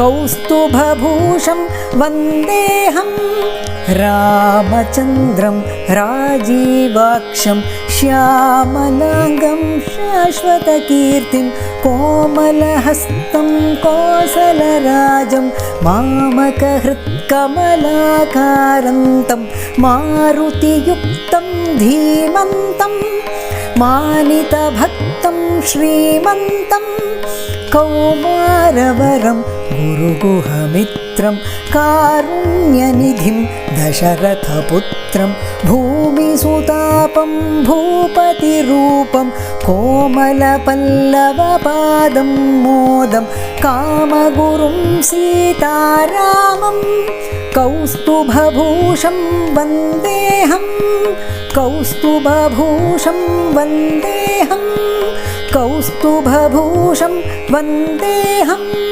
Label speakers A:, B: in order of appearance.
A: कौस्तुभभूषं वन्देऽहं रामचन्द्रं राजीवाक्षं श्यामलाङ्गं शाश्वतकीर्तिं कोमलहस्तं कोसलराजं मामकहृत्कमलाकान्तं मारुतियुक्तं धीमन्तं मानितभक्तं श्रीमन्तं कौमारवरं गुरुगुहमित्रं कारुण्यनिधिं दशरथपुत्रं भूमिसुतापं भूपतिरूपं कोमलपल्लवपादं मोदं कामगुरुं सीतारामं कौस्तुभभूषं वन्देऽहं कौस्तुभभूषं वन्देऽहं कौस्तुभभूषं वन्देऽहम्